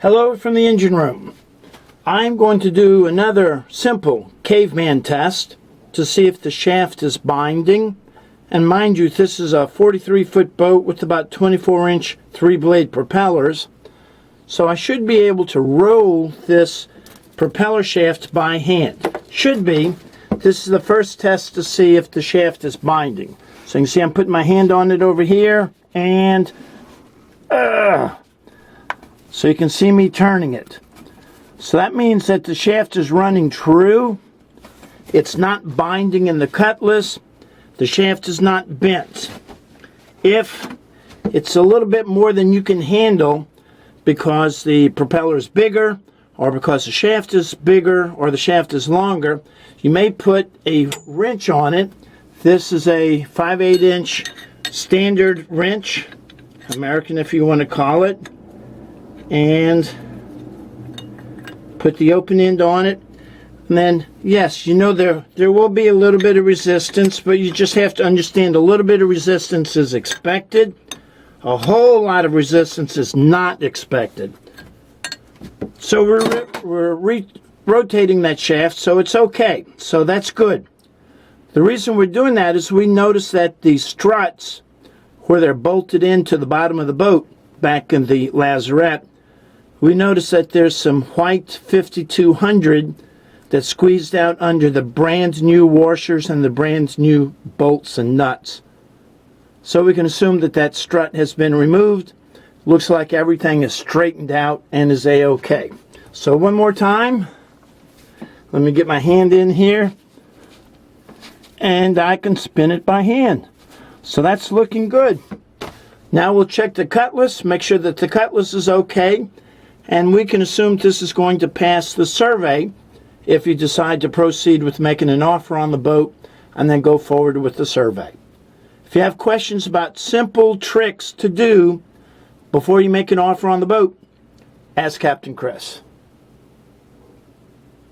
Hello from the engine room. I'm going to do another simple caveman test to see if the shaft is binding. And mind you, this is a 43-foot boat with about 24-inch 3-blade propellers. So I should be able to roll this propeller shaft by hand. Should be. This is the first test to see if the shaft is binding. So you can see I'm putting my hand on it over here, and so you can see me turning it. So that means that the shaft is running true. It's not binding in the cutlass. The shaft is not bent. If it's a little bit more than you can handle because the propeller is bigger, or because the shaft is bigger, or the shaft is longer, you may put a wrench on it. This is a 5/8-inch standard wrench, American if you want to call it, and put the open end on it. And then, yes, you know there will be a little bit of resistance, but you just have to understand a little bit of resistance is expected. A whole lot of resistance is not expected. So we're rotating that shaft, so it's okay. So that's good. The reason we're doing that is we notice that the struts, where they're bolted into the bottom of the boat back in the lazarette, we notice that there's some white 5200 that's squeezed out under the brand new washers and the brand new bolts and nuts. So we can assume that that strut has been removed. Looks like everything is straightened out and is a-okay. So one more time, let me get my hand in here, and I can spin it by hand. So that's looking good. Now we'll check the cutlass, make sure that the cutlass is okay, and we can assume this is going to pass the survey if you decide to proceed with making an offer on the boat and then go forward with the survey. If you have questions about simple tricks to do before you make an offer on the boat, ask Captain Chris.